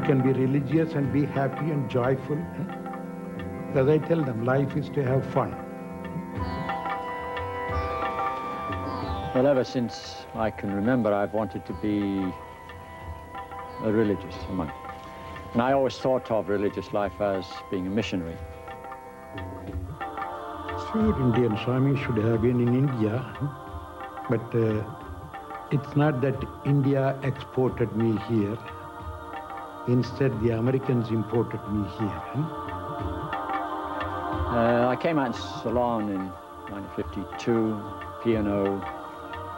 can be religious and be happy and joyful. Because I tell them, life is to have fun. Well, ever since I can remember, I've wanted to be a religious monk. And I always thought of religious life as being a missionary. Sure, Indian Swami should have been in India, but it's not that India exported me here. Instead, the Americans imported me here. I came out in Ceylon in 1952, P&O,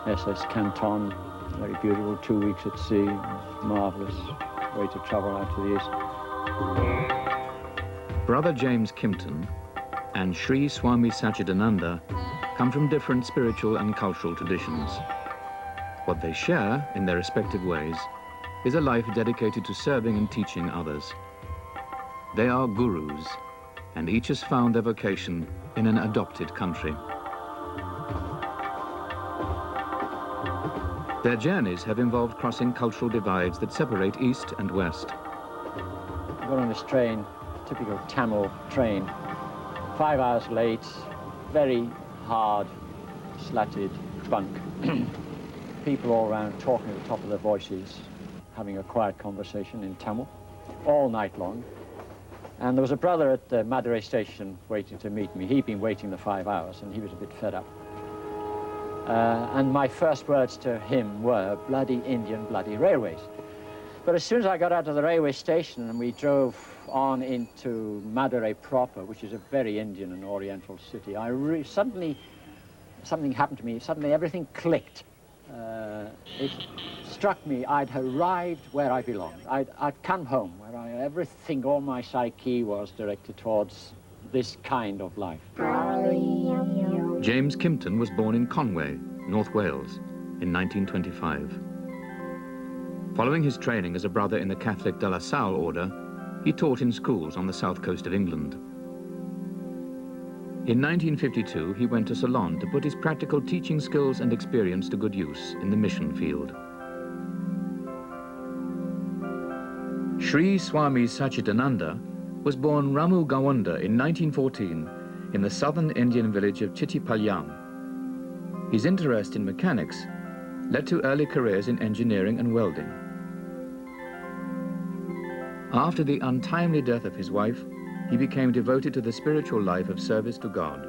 SS Canton, very beautiful, 2 weeks at sea, marvelous way to travel out to the east. Brother James Kimpton and Sri Swami Satchidananda come from different spiritual and cultural traditions. What they share in their respective ways is a life dedicated to serving and teaching others. They are gurus, and each has found their vocation in an adopted country. Their journeys have involved crossing cultural divides that separate East and West. I got on this train, typical Tamil train, 5 hours late, very hard, slatted bunk. People all around talking at the top of their voices, having a quiet conversation in Tamil, all night long. And there was a brother at the Madurai station waiting to meet me. He'd been waiting the 5 hours, and he was a bit fed up. And my first words to him were, bloody Indian, bloody railways. But as soon as I got out of the railway station and we drove on into Madurai proper, which is a very Indian and Oriental city, suddenly something happened to me. Suddenly everything clicked. It struck me I'd arrived where I belonged. I'd come home, where everything, all my psyche was directed towards this kind of life. James Kimpton was born in Conway, North Wales, in 1925. Following his training as a brother in the Catholic de la Salle order, he taught in schools on the south coast of England. In 1952, he went to Ceylon to put his practical teaching skills and experience to good use in the mission field. Sri Swami Satchidananda was born Ramu Gawanda in 1914 in the southern Indian village of Chittipalyam. His interest in mechanics led to early careers in engineering and welding. After the untimely death of his wife, he became devoted to the spiritual life of service to God.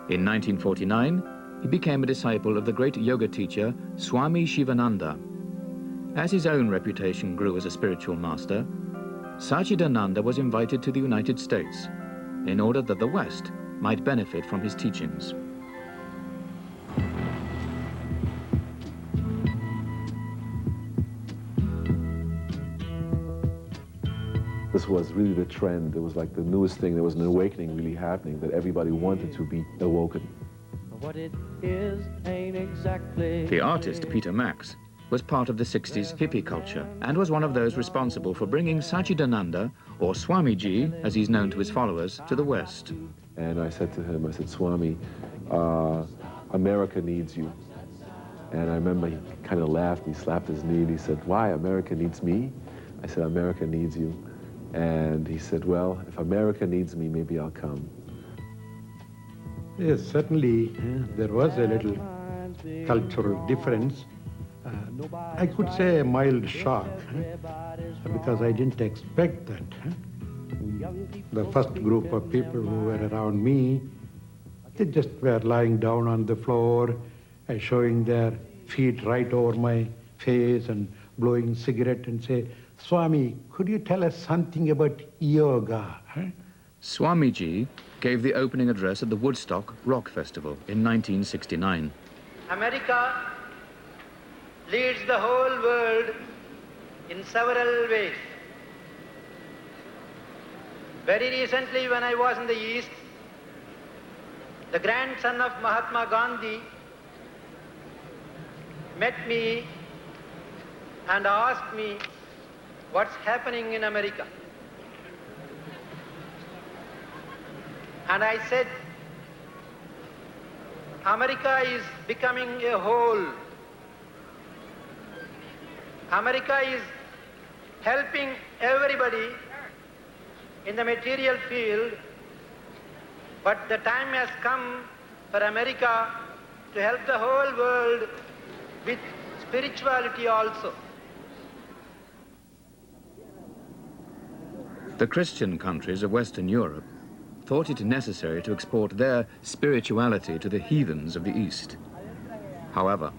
In 1949, he became a disciple of the great yoga teacher Swami Shivananda. As his own reputation grew as a spiritual master, Satchidananda was invited to the United States in order that the West might benefit from his teachings. This was really the trend. It was like the newest thing. There was an awakening really happening that everybody wanted to be awoken. What it is ain't exactly The artist Peter Max was part of the 60s hippie culture and was one of those responsible for bringing Satchidananda, or Swamiji, as he's known to his followers, to the West. And I said to him, I said, Swami, America needs you. And I remember he kind of laughed, he slapped his knee, and he said, why, America needs me? I said, America needs you. And he said, well, if America needs me, maybe I'll come. Yes, certainly there was a little cultural difference. I could say a mild shock, because I didn't expect that. The first group of people who were around me, they just were lying down on the floor, showing their feet right over my face and blowing cigarette and say, Swami, could you tell us something about yoga? Swamiji gave the opening address at the Woodstock Rock Festival in 1969. America leads the whole world in several ways. Very recently, when I was in the East, the grandson of Mahatma Gandhi met me and asked me what's happening in America. And I said, America is becoming a whole. America is helping everybody in the material field, but the time has come for America to help the whole world with spirituality also. The Christian countries of Western Europe thought it necessary to export their spirituality to the heathens of the East. However,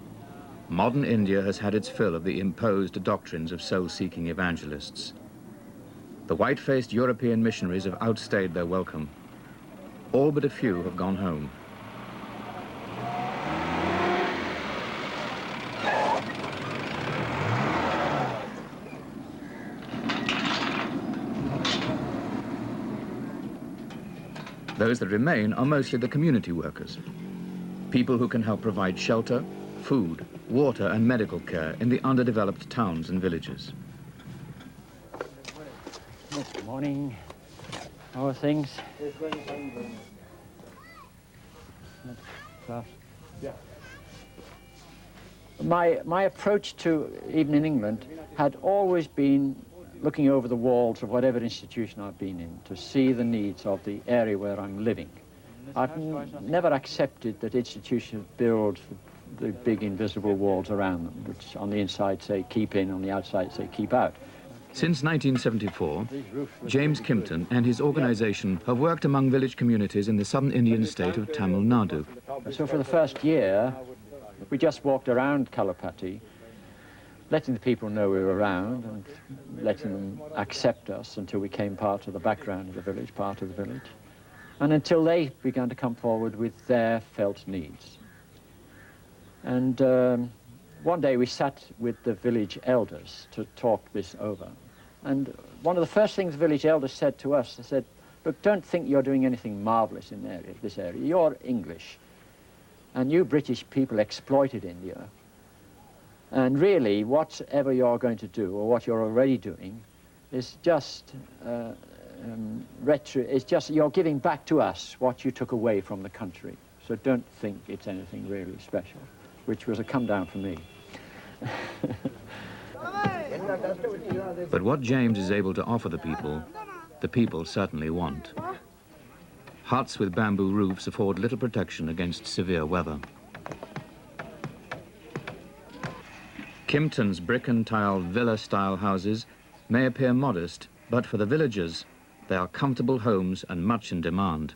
modern India has had its fill of the imposed doctrines of soul-seeking evangelists. The white-faced European missionaries have outstayed their welcome. All but a few have gone home. Those that remain are mostly the community workers, people who can help provide shelter, food, water and medical care in the underdeveloped towns and villages. Good morning. How are things? My approach to, even in England, had always been looking over the walls of whatever institution I've been in to see the needs of the area where I'm living. I've never accepted that institutions build the big invisible walls around them, which on the inside say keep in, on the outside say keep out. Since 1974, James Kimpton and his organization have worked among village communities in the southern Indian state of Tamil Nadu. So for the first year, we just walked around Kalapati, letting the people know we were around and letting them accept us until we came part of the background of the village, part of the village, and until they began to come forward with their felt needs. And one day we sat with the village elders to talk this over. And one of the first things the village elders said to us, they said, look, don't think you're doing anything marvelous in this area. You're English, and you British people exploited India. And really, whatever you're going to do, or what you're already doing, is just you're giving back to us what you took away from the country. So don't think it's anything really special, which was a come down for me. But what James is able to offer the people certainly want. Huts with bamboo roofs afford little protection against severe weather. Kimpton's brick and tile villa-style houses may appear modest, but for the villagers, they are comfortable homes and much in demand.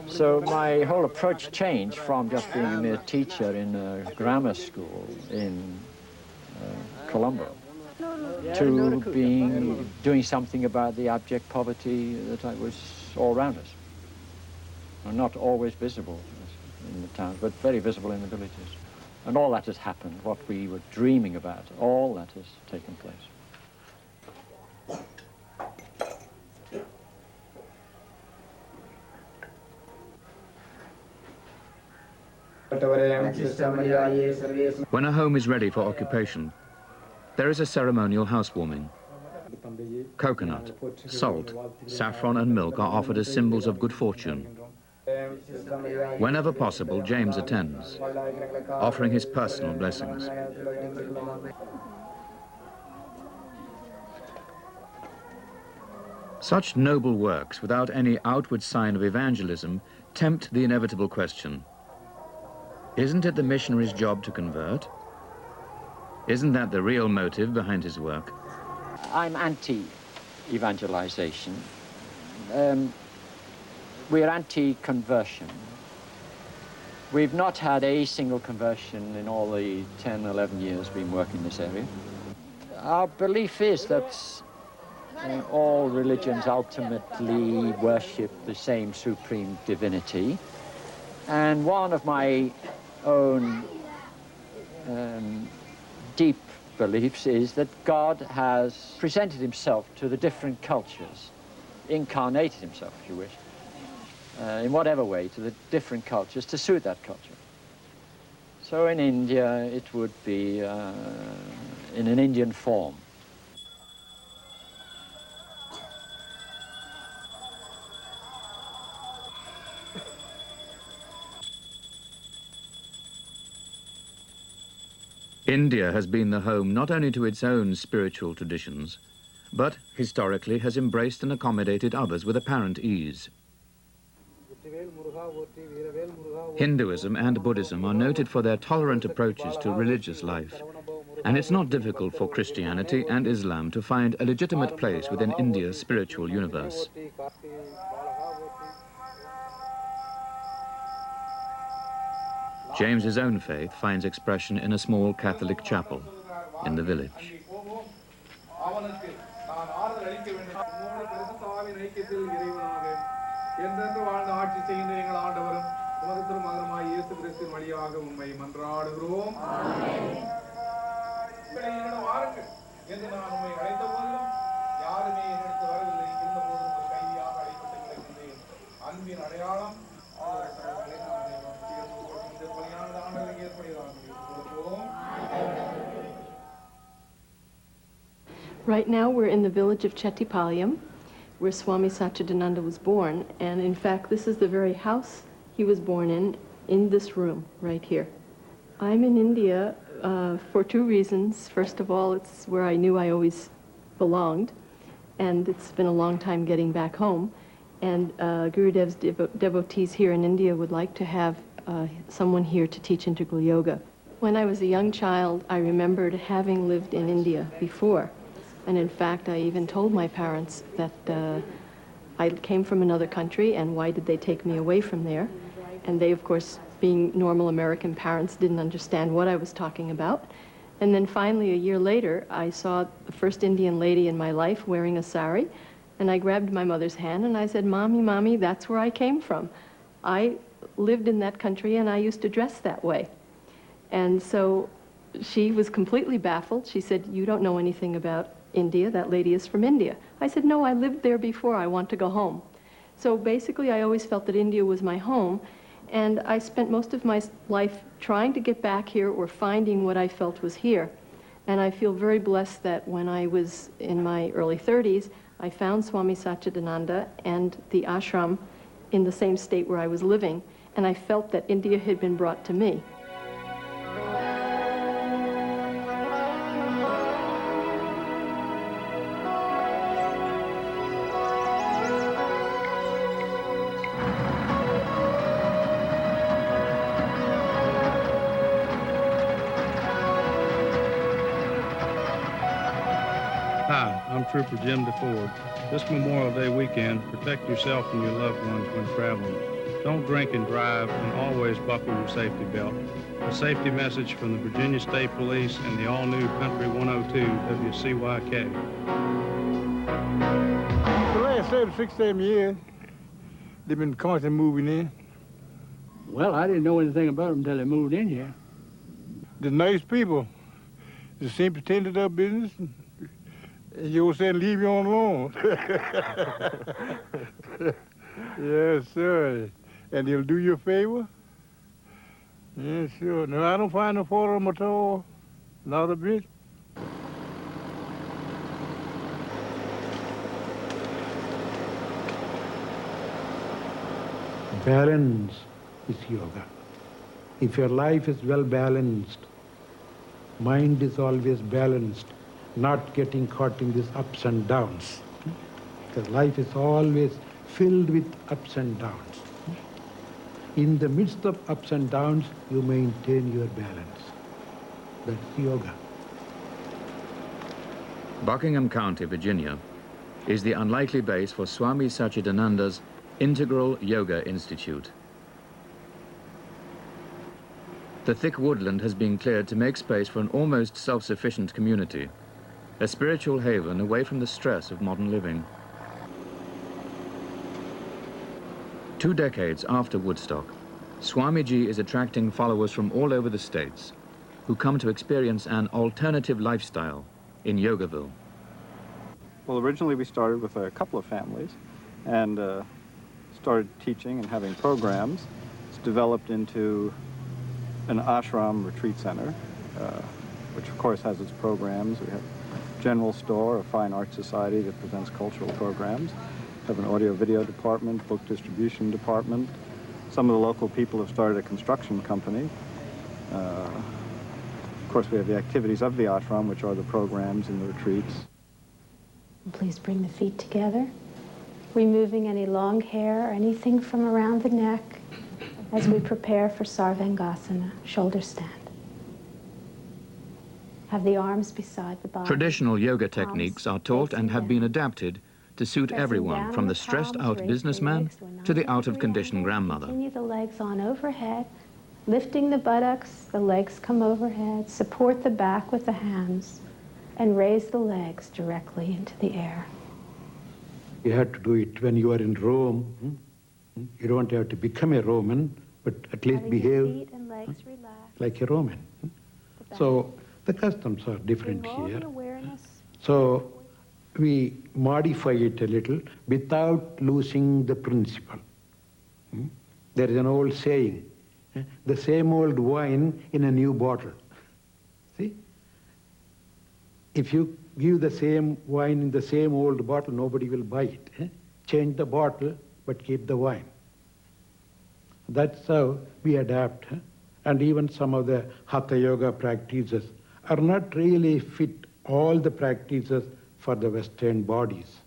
So my whole approach changed from just being a mere teacher in a grammar school in Colombo to doing something about the abject poverty that was all around us. Not always visible in the towns, but very visible in the villages. And all that has happened, what we were dreaming about, all that has taken place. When a home is ready for occupation, there is a ceremonial housewarming. Coconut, salt, saffron and milk are offered as symbols of good fortune. Whenever possible, James attends, offering his personal blessings. Such noble works without any outward sign of evangelism tempt the inevitable question. Isn't it the missionary's job to convert? Isn't that the real motive behind his work? I'm anti-evangelization. We're anti-conversion. We've not had a single conversion in all the 10, 11 years we've been working in this area. Our belief is that all religions ultimately worship the same supreme divinity. And one of my own deep beliefs is that God has presented himself to the different cultures incarnated himself, if you wish, in whatever way, to the different cultures to suit that culture. So in India, it would be in an Indian form. India has been the home not only to its own spiritual traditions, but historically has embraced and accommodated others with apparent ease. Hinduism and Buddhism are noted for their tolerant approaches to religious life, and it's not difficult for Christianity and Islam to find a legitimate place within India's spiritual universe. James's own faith finds expression in a small Catholic chapel in the village. Right now we're in the village of Chettipalayam, where Swami Satchidananda was born, and in fact this is the very house he was born in this room right here. I'm in India for two reasons. First of all, it's where I knew I always belonged, and it's been a long time getting back home, and Gurudev's devotees here in India would like to have someone here to teach integral yoga. When I was a young child, I remembered having lived in India before. And in fact, I even told my parents that I came from another country and why did they take me away from there. And they, of course, being normal American parents, didn't understand what I was talking about. And then finally, a year later, I saw the first Indian lady in my life wearing a sari. And I grabbed my mother's hand and I said, "Mommy, Mommy, that's where I came from. I lived in that country and I used to dress that way." And so she was completely baffled. She said, "You don't know anything about India, that lady is from India." I said, "No, I lived there before, I want to go home." So basically I always felt that India was my home, and I spent most of my life trying to get back here or finding what I felt was here. And I feel very blessed that when I was in my early 30s, I found Swami Satchidananda and the ashram in the same state where I was living, and I felt that India had been brought to me. Hi, I'm Trooper Jim DeFord. This Memorial Day weekend, protect yourself and your loved ones when traveling. Don't drink and drive, and always buckle your safety belt. A safety message from the Virginia State Police and the all-new Country 102 WCYK. The last 6, 7 years, they've been constantly moving in. Well, I didn't know anything about them until they moved in here. They're nice people. They seem to tend to their business. You were saying leave you on alone. Yes, sir. And they'll do you a favor? Yes, sure. No, I don't find no fault of them at all. Not a bit. Balance is yoga. If your life is well balanced, mind is always balanced, not getting caught in these ups and downs. Because life is always filled with ups and downs. In the midst of ups and downs, you maintain your balance. That's yoga. Buckingham County, Virginia, is the unlikely base for Swami Satchidananda's Integral Yoga Institute. The thick woodland has been cleared to make space for an almost self-sufficient community, a spiritual haven away from the stress of modern living. 2 decades after Woodstock, Swamiji is attracting followers from all over the states who come to experience an alternative lifestyle in Yogaville. Well, originally we started with a couple of families, and started teaching and having programs. It's developed into an ashram retreat center, which of course has its programs. We have a general store, a fine arts society that presents cultural programs. We have an audio-video department, book distribution department. Some of the local people have started a construction company. Of course, we have the activities of the ashram, which are the programs and the retreats. Please bring the feet together, removing any long hair or anything from around the neck as we prepare for Sarvangasana, shoulder stand. Have the arms beside the body. Traditional yoga techniques are taught and have been adapted to suit everyone, from the stressed-out businessman to the out-of-condition grandmother. Continue the legs on overhead, lifting the buttocks, the legs come overhead, support the back with the hands, and raise the legs directly into the air. You have to do it when you are in Rome. You don't have to become a Roman, but at least behave like a Roman. So the customs are different here. So we modify it a little without losing the principle. There is an old saying, the same old wine in a new bottle. See? If you give the same wine in the same old bottle, nobody will buy it. Change the bottle, but keep the wine. That's how we adapt. And even some of the Hatha Yoga practices are not really fit all the practices for the Western bodies.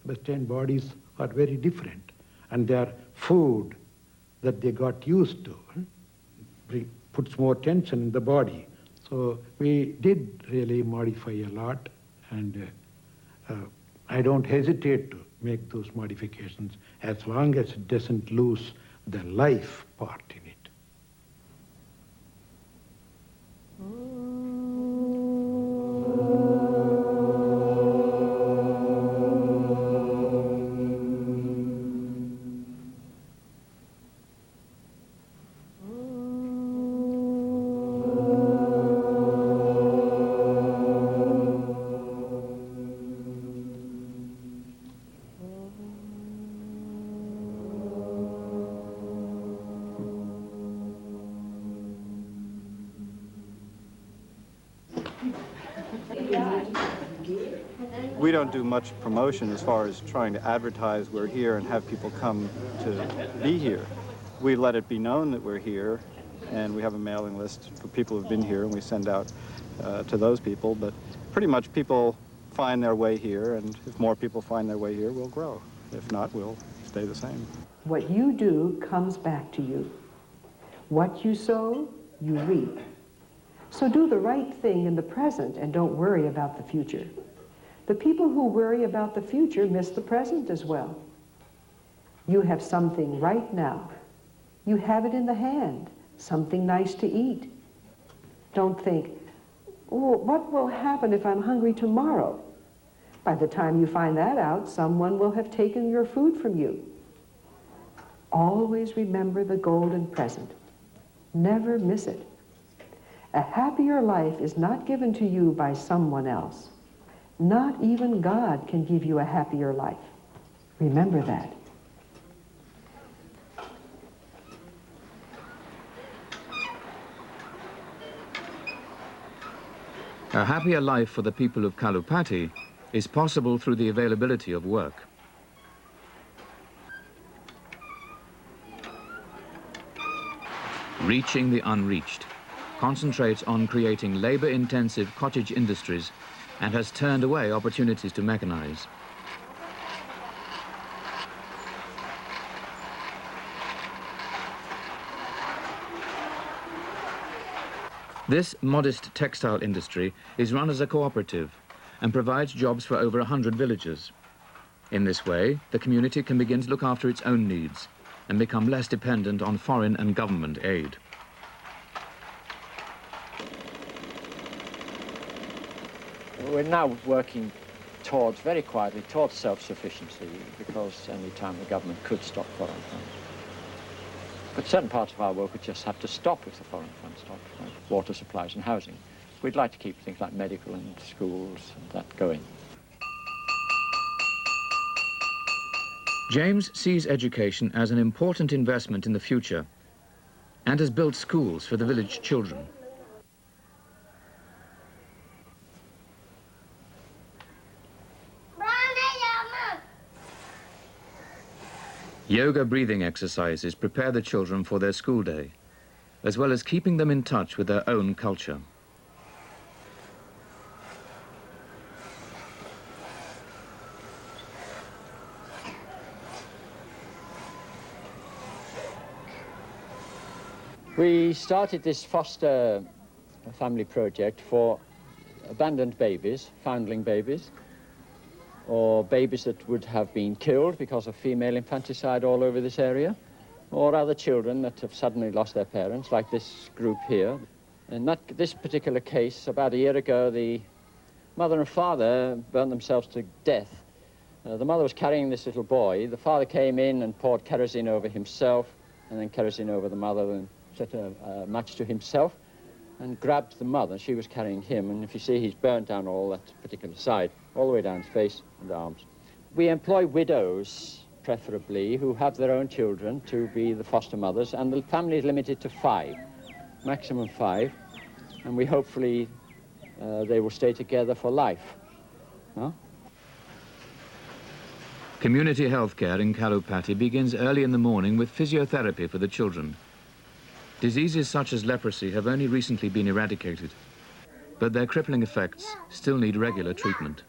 Western bodies are very different, and their food that they got used to puts more tension in the body. So we did really modify a lot, and I don't hesitate to make those modifications as long as it doesn't lose the life part in it. We don't do much promotion as far as trying to advertise we're here and have people come to be here. We let it be known that we're here, and we have a mailing list for people who've been here, and we send out to those people. But pretty much people find their way here, and if more people find their way here, we'll grow. If not, we'll stay the same. What you do comes back to you. What you sow, you reap. So do the right thing in the present and don't worry about the future. The people who worry about the future miss the present as well. You have something right now. You have it in the hand, something nice to eat. Don't think, oh, what will happen if I'm hungry tomorrow? By the time you find that out, someone will have taken your food from you. Always remember the golden present. Never miss it. A happier life is not given to you by someone else. Not even God can give you a happier life. Remember that. A happier life for the people of Kalupati is possible through the availability of work. Reaching the unreached concentrates on creating labor-intensive cottage industries and has turned away opportunities to mechanize. This modest textile industry is run as a cooperative and provides jobs for over 100 villagers. In this way, the community can begin to look after its own needs and become less dependent on foreign and government aid. We're now working towards, very quietly, towards self-sufficiency, because any time the government could stop foreign funds. But certain parts of our work would just have to stop if the foreign funds stopped, like water supplies and housing. We'd like to keep things like medical and schools and that going. James sees education as an important investment in the future and has built schools for the village children. Yoga breathing exercises prepare the children for their school day, as well as keeping them in touch with their own culture. We started this foster family project for abandoned babies, foundling babies, or babies that would have been killed because of female infanticide all over this area, or other children that have suddenly lost their parents, like this group here. In this particular case, about a year ago, the mother and father burned themselves to death. The mother was carrying this little boy. The father came in and poured kerosene over himself, and then kerosene over the mother, and set a match to himself, and grabbed the mother. She was carrying him, and if you see, he's burnt down all that particular side, all the way down his face and arms. We employ widows, preferably, who have their own children to be the foster mothers, and the family is limited to 5, maximum 5, and we hopefully they will stay together for life. Huh? Community health care in Kalupati begins early in the morning with physiotherapy for the children. Diseases such as leprosy have only recently been eradicated, but their crippling effects still need regular treatment.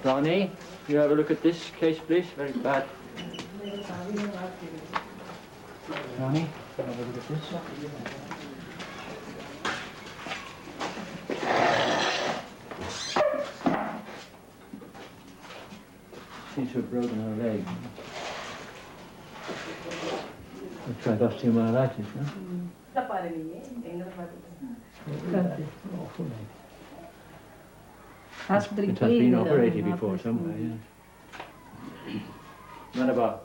Ronnie, you have a look at this case, please. Very bad. Ronnie, have a look at this. Seems to have broken her leg. Looks like osteomyelitis, huh? It has been operated before somewhere, yeah. Manaba,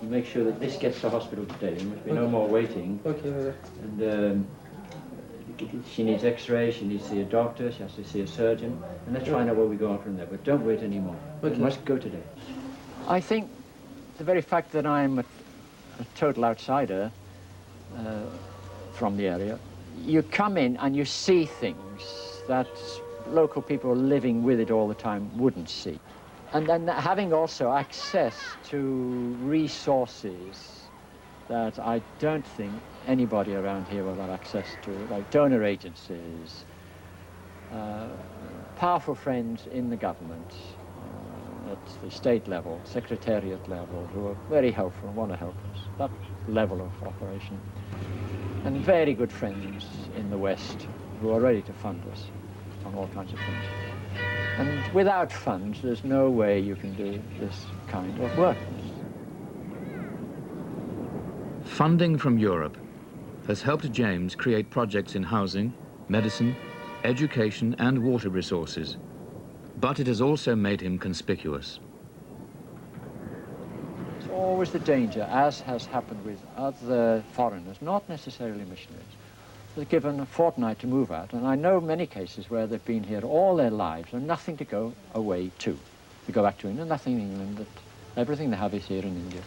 make sure that this gets to hospital today. There must be no more waiting. Okay. And she needs x-ray, she needs to see a doctor, she has to see a surgeon, and let's find out where we go on from there. But don't wait anymore. We must go today. I think the very fact that I'm a total outsider from the area, you come in and you see things that local people living with it all the time wouldn't see. And then having also access to resources that I don't think anybody around here will have access to, like donor agencies, powerful friends in the government, at the state level, secretariat level, who are very helpful and want to help us, that level of operation. And very good friends in the West who are ready to fund us on all kinds of things. And without funds, there's no way you can do this kind of work. Funding from Europe has helped James create projects in housing, medicine, education and water resources. But it has also made him conspicuous. There's always the danger, as has happened with other foreigners, not necessarily missionaries. They're given a fortnight to move out, and I know many cases where they've been here all their lives and nothing to go away to. They go back to England, nothing in England, everything they have is here in India.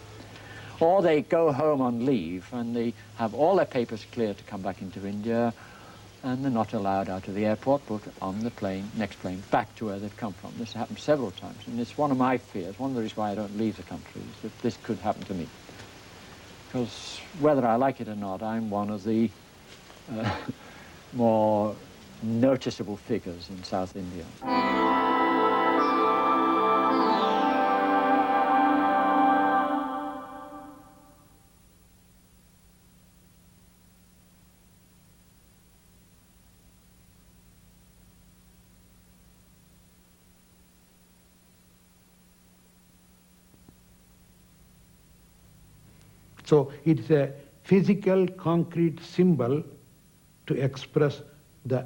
Or they go home on leave and they have all their papers clear to come back into India, and they're not allowed out of the airport, but on the plane, next plane, back to where they've come from. This happened several times, and it's one of my fears, one of the reasons why I don't leave the country, is that this could happen to me. Because whether I like it or not, I'm one of the more noticeable figures in South India. So it's a physical, concrete symbol to express the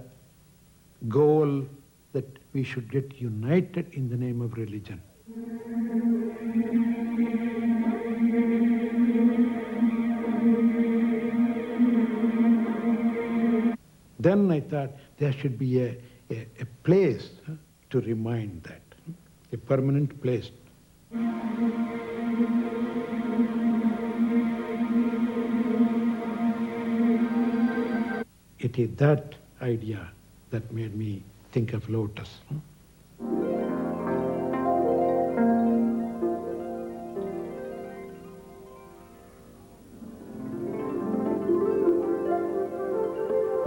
goal that we should get united in the name of religion. Then I thought there should be a place to remind that, a permanent place. It is that idea that made me think of Lotus.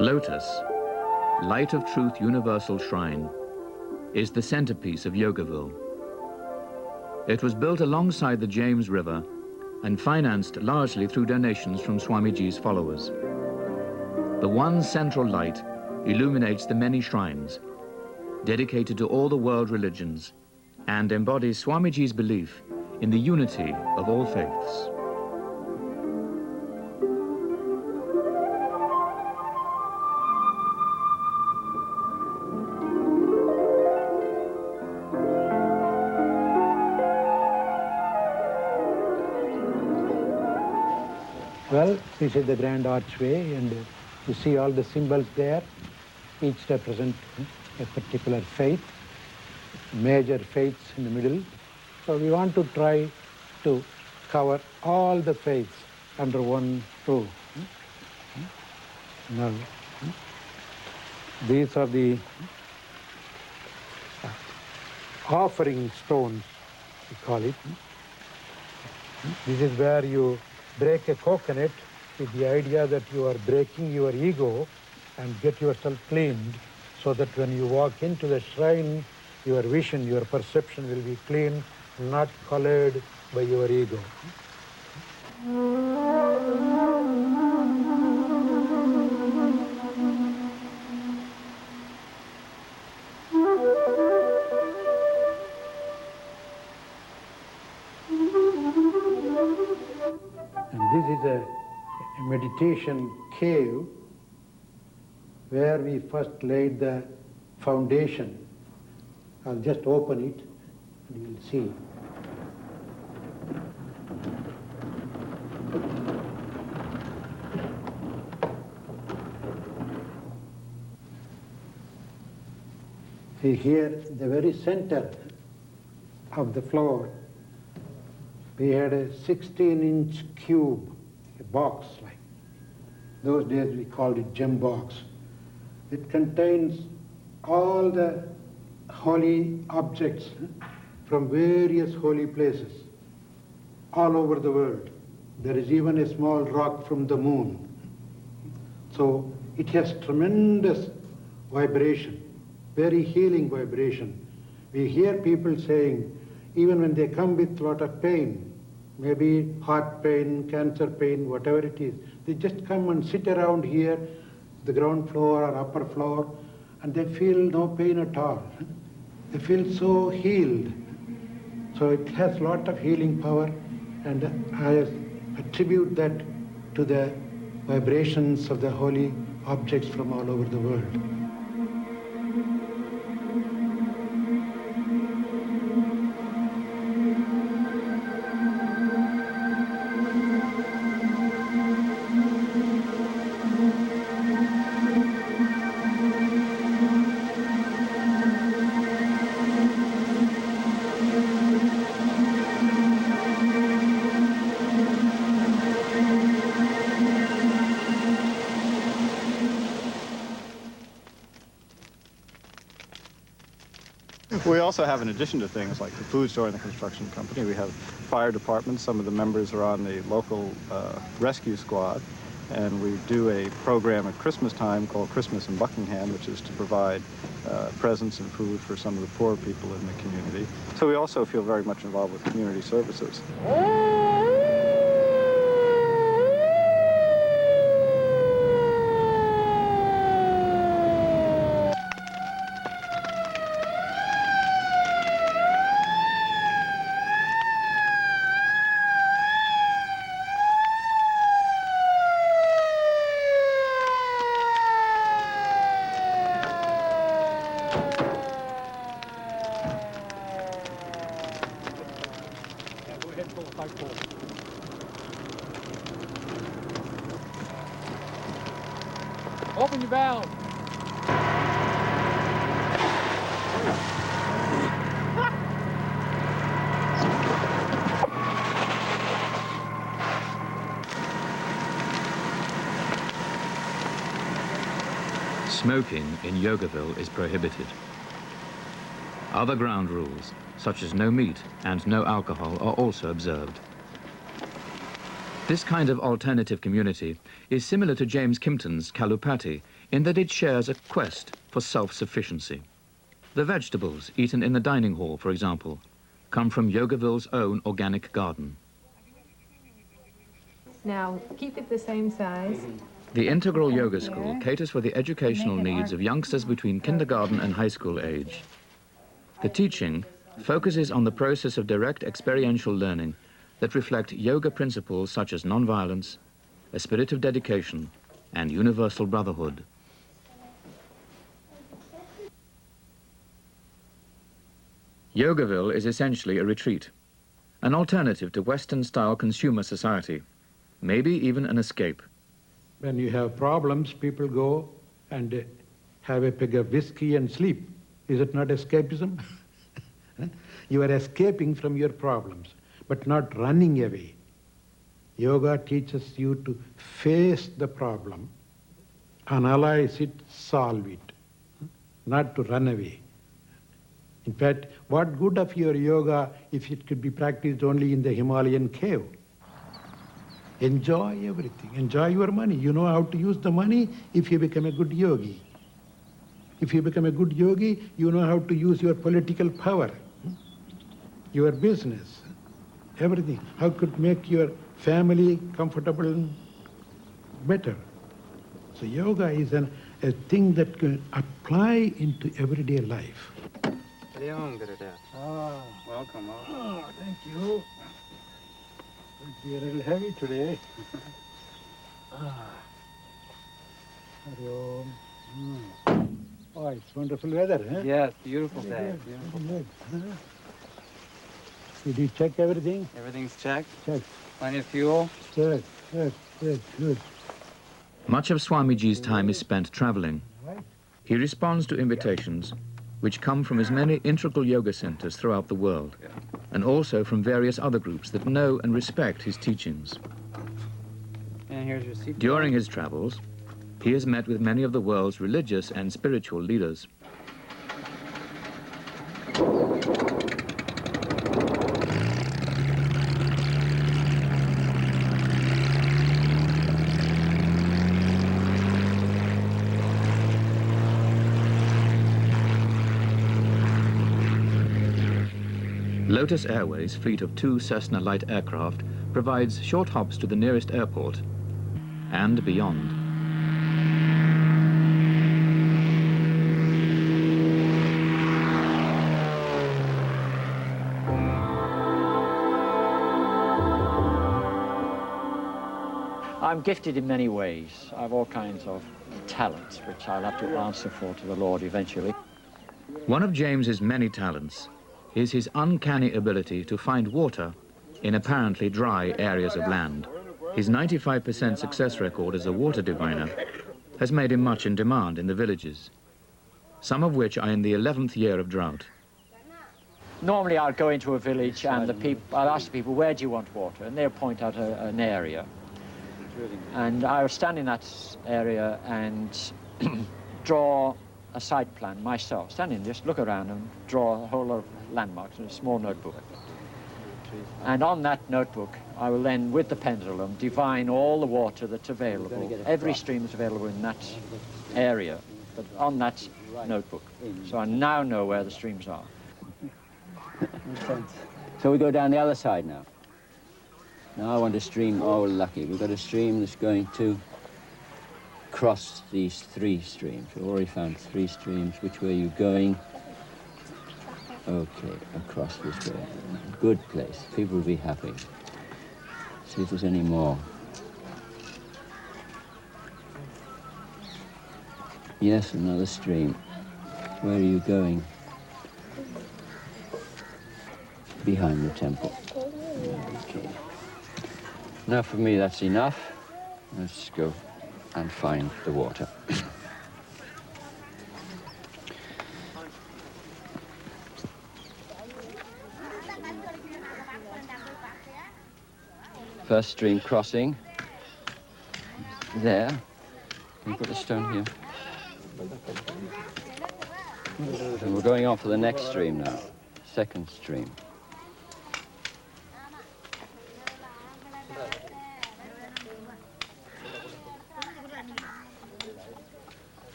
Lotus, Light of Truth Universal Shrine, is the centerpiece of Yogaville. It was built alongside the James River and financed largely through donations from Swamiji's followers. The one central light illuminates the many shrines, dedicated to all the world religions, and embodies Swamiji's belief in the unity of all faiths. Well, this is the grand archway, and you see all the symbols there. Each represent a particular faith, major faiths in the middle. So we want to try to cover all the faiths under one roof. Now, these are the offering stones, we call it. This is where you break a coconut with the idea that you are breaking your ego and get yourself cleaned, so that when you walk into the shrine, your vision, your perception will be clean, not colored by your ego. This is a meditation cave where we first laid the foundation. I'll just open it and you'll see. See here, the very center of the floor, we had a 16-inch cube, a box like. Those days we called it gem box. It contains all the holy objects from various holy places all over the world. There is even a small rock from the moon. So it has tremendous vibration, very healing vibration. We hear people saying, even when they come with a lot of pain, maybe heart pain, cancer pain, whatever it is, they just come and sit around here, the ground floor or upper floor, and they feel no pain at all. They feel so healed. So it has a lot of healing power, and I attribute that to the vibrations of the holy objects from all over the world. We also have, in addition to things like the food store and the construction company, we have fire departments. Some of the members are on the local rescue squad. And we do a program at Christmas time called Christmas in Buckingham, which is to provide presents and food for some of the poor people in the community. So we also feel very much involved with community services. Open your valve. Smoking in Yogaville is prohibited. Other ground rules, such as no meat and no alcohol, are also observed. This kind of alternative community is similar to James Kimpton's Kalupati in that it shares a quest for self-sufficiency. The vegetables eaten in the dining hall, for example, come from Yogaville's own organic garden. Now, keep it the same size. The Integral Yoga School caters for the educational needs of youngsters between kindergarten and high school age. The teaching focuses on the process of direct experiential learning that reflect yoga principles such as nonviolence, a spirit of dedication, and universal brotherhood. Yogaville is essentially a retreat, an alternative to Western-style consumer society, maybe even an escape. When you have problems, people go and have a peg of whiskey and sleep. Is it not escapism? You are escaping from your problems, but not running away. Yoga teaches you to face the problem, analyze it, solve it, not to run away. In fact, what good of your yoga if it could be practiced only in the Himalayan cave? Enjoy everything. Enjoy your money. You know how to use the money if you become a good yogi. If you become a good yogi, you know how to use your political power, your business, everything. How could make your family comfortable and better. So yoga is a thing that can apply into everyday life. Ah, welcome. Oh, thank you. It's a little heavy today. Oh, it's wonderful weather, huh? Yes, beautiful day. Beautiful. Good. Huh? Did you check everything? Everything's checked. Check. Plenty of fuel. Good. Much of Swamiji's time is spent traveling. He responds to invitations which come from as many integral yoga centers throughout the world, and also from various other groups that know and respect his teachings. And here's your seat. During his travels, he has met with many of the world's religious and spiritual leaders. Lotus Airways' fleet of 2 Cessna light aircraft provides short hops to the nearest airport and beyond. I'm gifted in many ways. I have all kinds of talents, which I'll have to answer for to the Lord eventually. One of James's many talents is his uncanny ability to find water in apparently dry areas of land. His 95% success record as a water diviner has made him much in demand in the villages, some of which are in the 11th year of drought. Normally I'll go into a village and I'll ask the people, where do you want water? And they'll point out an area. And I'll stand in that area and draw a site plan myself. Stand in, just look around and draw a whole lot of landmarks in a small notebook. And on that notebook, I will then, with the pendulum, divine all the water that's available, every stream that's available in that area, but on that notebook. So I now know where the streams are. So we go down the other side now. Now I want a stream, oh, we're lucky. We've got a stream that's going to cross these 3 streams. We've already found 3 streams. Which way are you going? Okay, across this way. Good place. People will be happy. See if there's any more. Yes, another stream. Where are you going? Behind the temple. Okay. Now for me, that's enough. Let's go and find the water. first stream crossing. There. Can you put a stone here? And we're going on for the next stream now. Second stream.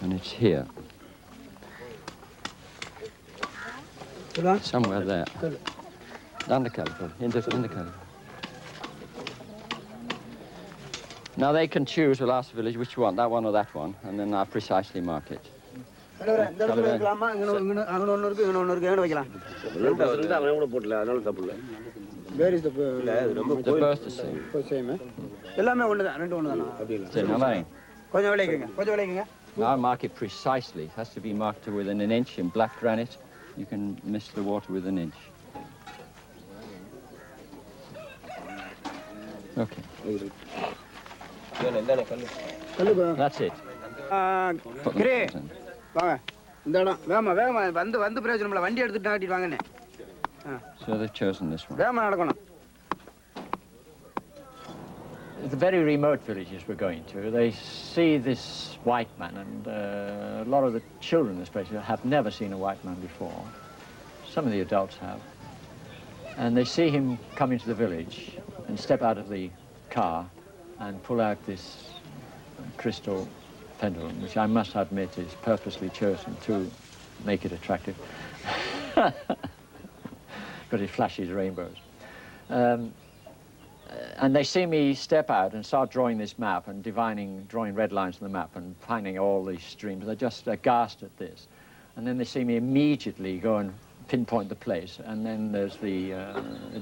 And it's here. Somewhere there. In the colour. Now they can choose, we'll ask the village which one, that one or that one, and then I'll precisely mark it. Where is the birth the same. Now mark it precisely. It has to be marked within an inch in black granite. You can miss the water with an inch. Okay. That's it. So they've chosen this one. The very remote villages we're going to, they see this white man, and a lot of the children especially have never seen a white man before. Some of the adults have. And they see him come into the village and step out of the car and pull out this crystal pendulum, which I must admit is purposely chosen to make it attractive. Because it flashes rainbows. And they see me step out and start drawing this map and drawing red lines on the map and finding all these streams. They're just aghast at this. And then they see me immediately go and pinpoint the place. And then there's the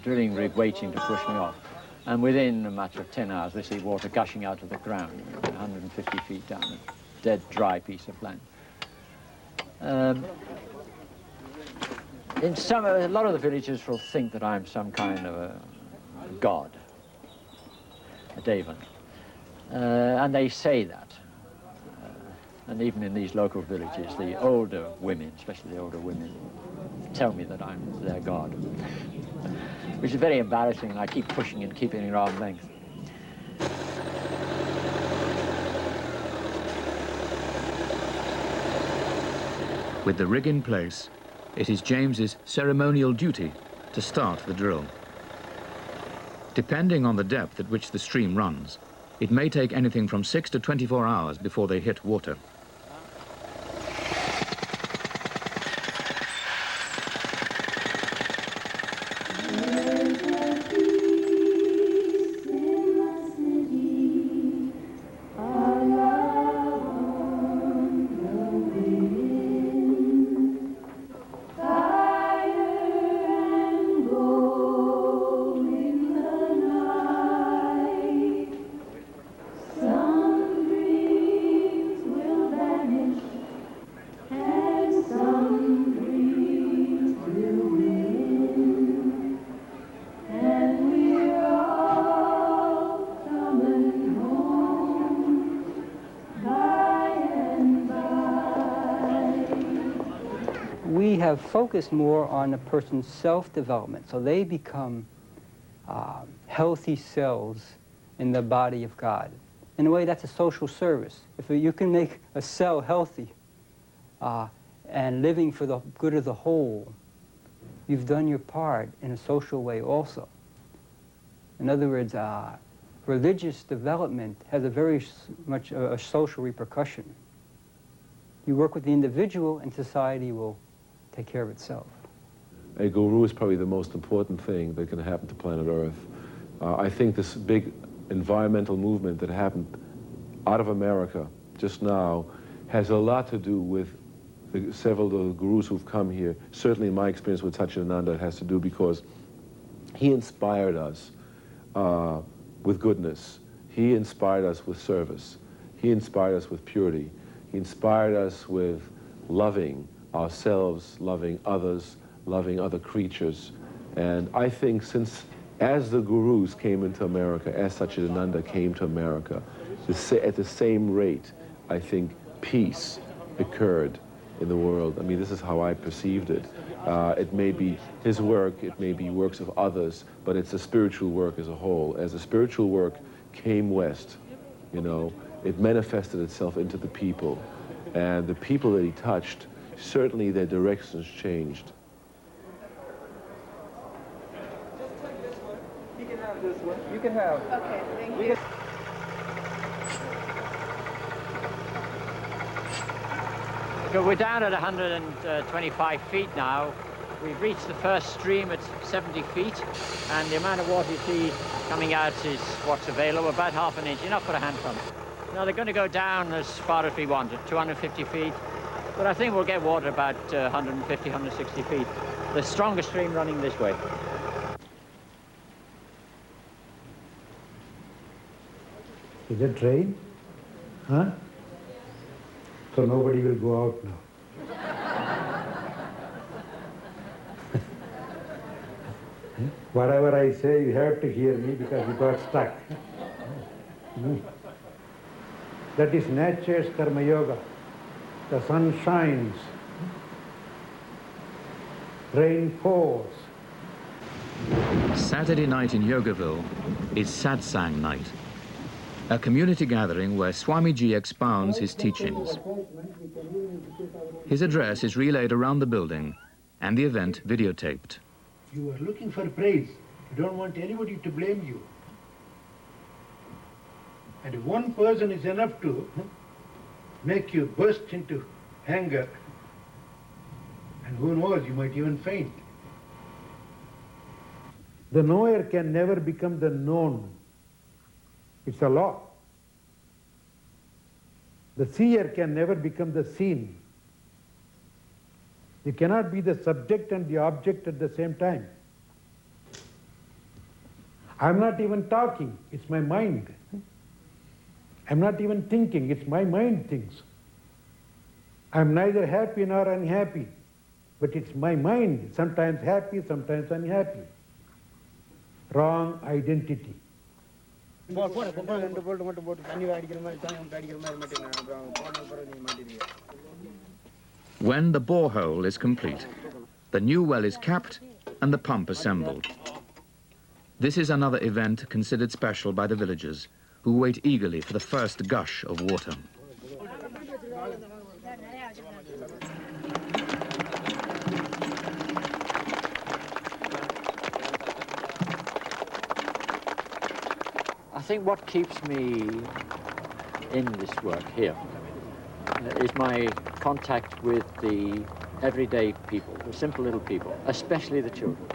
drilling rig waiting to push me off. And within a matter of 10 hours, they see water gushing out of the ground, 150 feet down, a dead, dry piece of land. A lot of the villagers will think that I'm some kind of a god, a Devan. And they say that. And even in these local villages, the older women, especially the older women, tell me that I'm their god. Which is very embarrassing, and I keep pushing and keeping it at arm's length. With the rig in place, it is James's ceremonial duty to start the drill. Depending on the depth at which the stream runs, it may take anything from 6 to 24 hours before they hit water. Focus more on a person's self-development, so they become healthy cells in the body of God. In a way, that's a social service. If you can make a cell healthy and living for the good of the whole, you've done your part in a social way also. In other words, religious development has a very much a social repercussion. You work with the individual and society will take care of itself. A guru is probably the most important thing that can happen to planet Earth. I think this big environmental movement that happened out of America just now has a lot to do with several of the gurus who've come here. Certainly in my experience with Satchidananda, it has to do because he inspired us with goodness. He inspired us with service. He inspired us with purity. He inspired us with loving ourselves, loving others, loving other creatures. And I think as the gurus came into America, as Satchidananda came to America, at the same rate, I think peace occurred in the world. I mean, this is how I perceived it. It may be his work, it may be works of others, but it's a spiritual work as a whole. As the spiritual work came west, you know, it manifested itself into the people. And the people that he touched, certainly their directions changed. You can have this one. You can have. Okay, thank you. So we're down at 125 feet now. We've reached the first stream at 70 feet, and the amount of water you see coming out is what's available, about half an inch, enough for a hand pump. Now they're going to go down as far as we want, at 250 feet, but I think we'll get water about 150, 160 feet. The strongest stream running this way. Is it rain? Huh? So nobody will go out now. Whatever I say, you have to hear me because you got stuck. That is nature's karma yoga. The sun shines, rain falls. Saturday night in Yogaville is Satsang night, a community gathering where Swamiji expounds his teachings. His address is relayed around the building and the event videotaped. You are looking for praise. You don't want anybody to blame you. And if one person is enough to make you burst into anger, and who knows, you might even faint. The knower can never become the known. It's a law. The seer can never become the seen. You cannot be the subject and the object at the same time. I'm not even talking, it's my mind. I'm not even thinking, it's my mind thinks. I'm neither happy nor unhappy, but it's my mind, sometimes happy, sometimes unhappy. Wrong identity. When the borehole is complete, the new well is capped and the pump assembled. This is another event considered special by the villagers, who wait eagerly for the first gush of water. I think what keeps me in this work here is my contact with the everyday people, the simple little people, especially the children.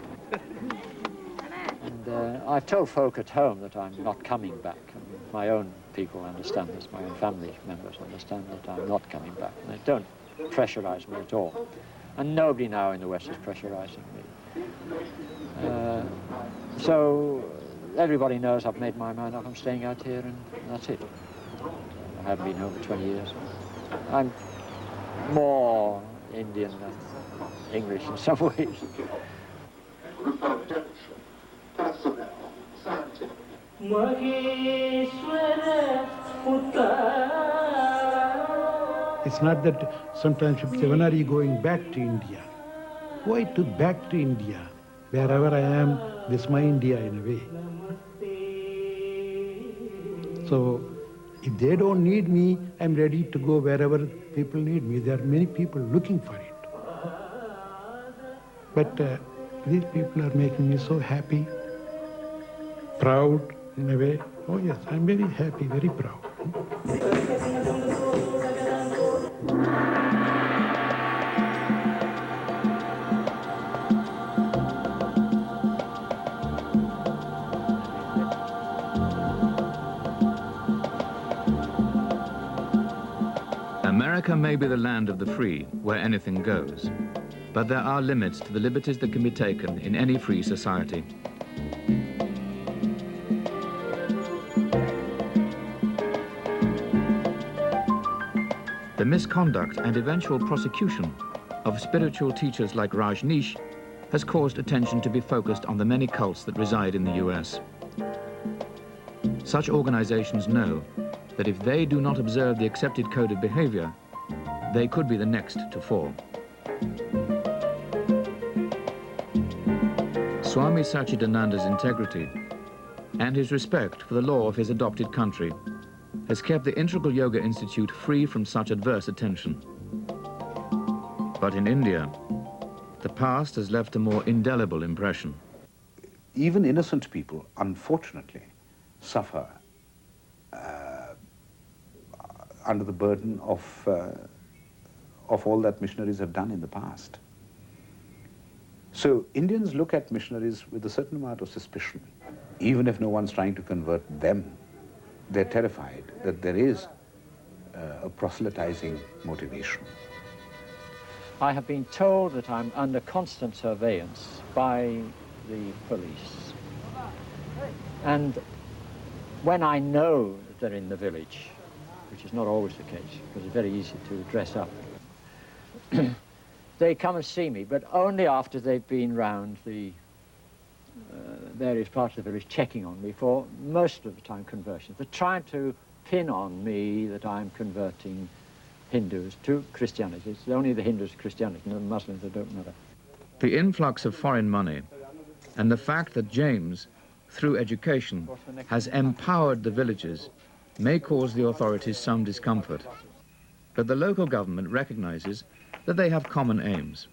And I've told folk at home that I'm not coming back. And my own people understand this, my own family members understand that I'm not coming back. And they don't pressurize me at all. And nobody now in the West is pressurizing me. So everybody knows I've made my mind up, I'm staying out here, and that's it. I haven't been home for 20 years. I'm more Indian than English in some ways. It's not that sometimes people say, when are you going back to India? Why to back to India? Wherever I am, this is my India in a way. So if they don't need me, I'm ready to go wherever people need me. There are many people looking for it. But these people are making me so happy, proud in a way. Oh yes, I'm very happy, very proud. America may be the land of the free, where anything goes. But there are limits to the liberties that can be taken in any free society. The misconduct and eventual prosecution of spiritual teachers like Rajneesh has caused attention to be focused on the many cults that reside in the US. Such organizations know that if they do not observe the accepted code of behavior, they could be the next to fall. Swami Satchidananda's integrity and his respect for the law of his adopted country has kept the Integral Yoga Institute free from such adverse attention. But in India, the past has left a more indelible impression. Even innocent people, unfortunately, suffer under the burden of all that missionaries have done in the past. So Indians look at missionaries with a certain amount of suspicion. Even if no one's trying to convert them, they're terrified that there is a proselytizing motivation. I have been told that I'm under constant surveillance by the police. And when I know that they're in the village, which is not always the case, because it's very easy to dress up, they come and see me, but only after they've been round the various parts of the village checking on me for most of the time conversions. They're trying to pin on me that I'm converting Hindus to Christianity. It's only the Hindus to Christianity, and the Muslims that don't matter. The influx of foreign money and the fact that James, through education, has empowered the villagers may cause the authorities some discomfort. But the local government recognizes that they have common aims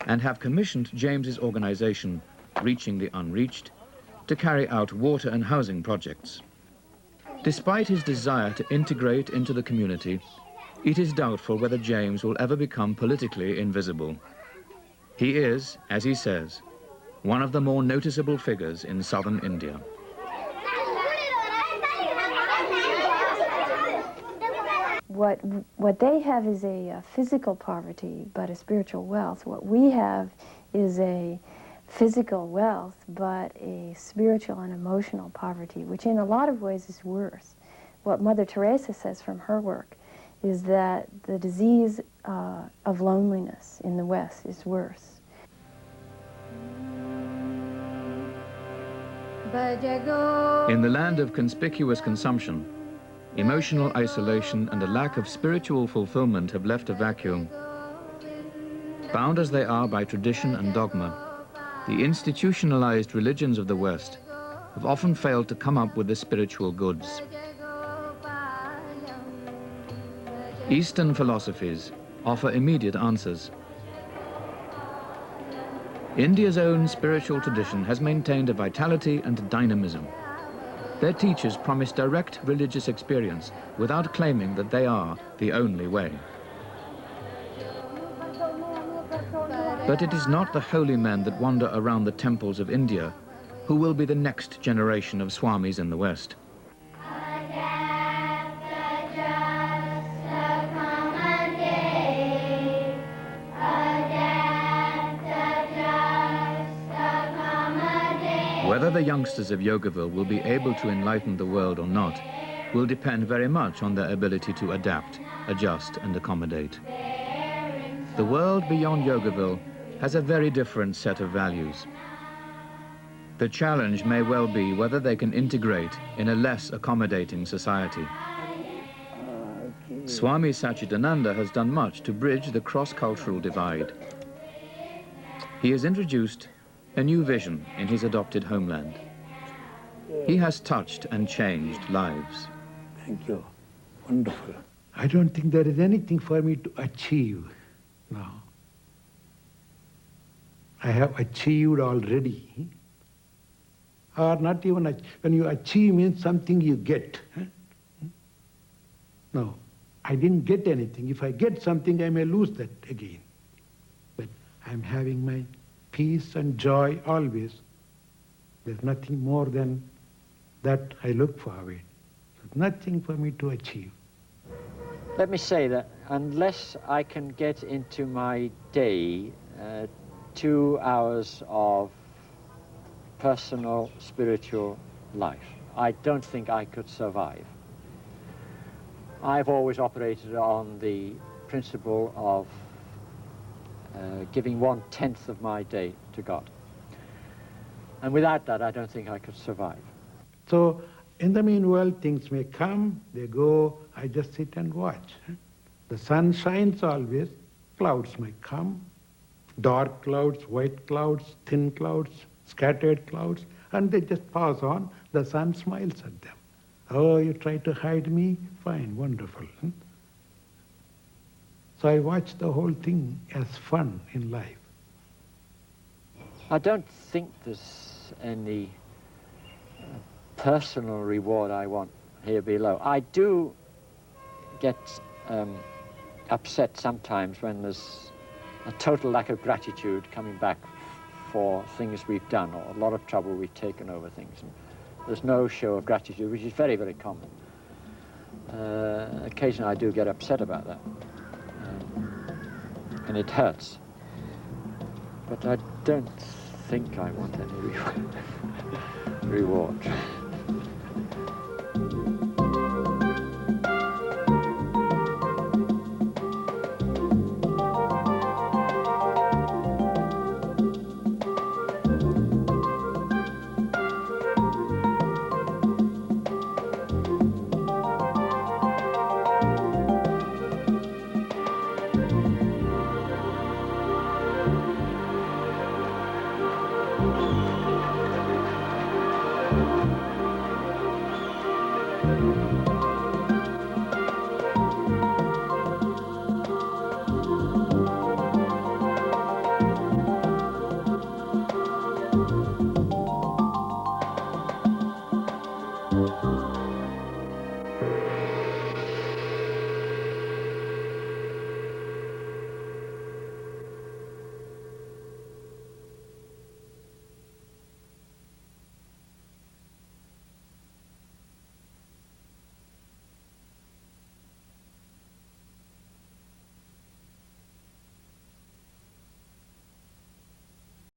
and have commissioned James's organization, Reaching the Unreached, to carry out water and housing projects. Despite his desire to integrate into the community, it is doubtful whether James will ever become politically invisible. He is, as he says, one of the more noticeable figures in southern India. What they have is a physical poverty, but a spiritual wealth. What we have is a physical wealth, but a spiritual and emotional poverty, which in a lot of ways is worse. What Mother Teresa says from her work is that the disease of loneliness in the West is worse. In the land of conspicuous consumption, emotional isolation and a lack of spiritual fulfillment have left a vacuum. Bound as they are by tradition and dogma, the institutionalized religions of the West have often failed to come up with the spiritual goods. Eastern philosophies offer immediate answers. India's own spiritual tradition has maintained a vitality and dynamism. Their teachers promise direct religious experience without claiming that they are the only way. But it is not the holy men that wander around the temples of India who will be the next generation of Swamis in the West. Whether the youngsters of Yogaville will be able to enlighten the world or not will depend very much on their ability to adapt, adjust, and accommodate. The world beyond Yogaville has a very different set of values. The challenge may well be whether they can integrate in a less accommodating society. Swami Satchidananda has done much to bridge the cross-cultural divide. He has introduced a new vision in his adopted homeland. He has touched and changed lives. Thank you. Wonderful. I don't think there is anything for me to achieve now. I have achieved already. Or not even, when you achieve means something you get. No, I didn't get anything. If I get something, I may lose that again. But I'm having my peace and joy always. There's nothing more than that I look forward. There's nothing for me to achieve. Let me say that unless I can get into my day 2 hours of personal spiritual life, I don't think I could survive. I've always operated on the principle of giving 1/10 of my day to God. And without that, I don't think I could survive. So, in the meanwhile, things may come, they go, I just sit and watch. The sun shines always, clouds might come, dark clouds, white clouds, thin clouds, scattered clouds, and they just pass on. The sun smiles at them. Oh, you try to hide me? Fine, wonderful. So I watch the whole thing as fun in life. I don't think there's any personal reward I want here below. I do get upset sometimes when there's a total lack of gratitude coming back for things we've done, or a lot of trouble we've taken over things. And there's no show of gratitude, which is very, very common. Occasionally I do get upset about that, and it hurts. But I don't think I want any reward.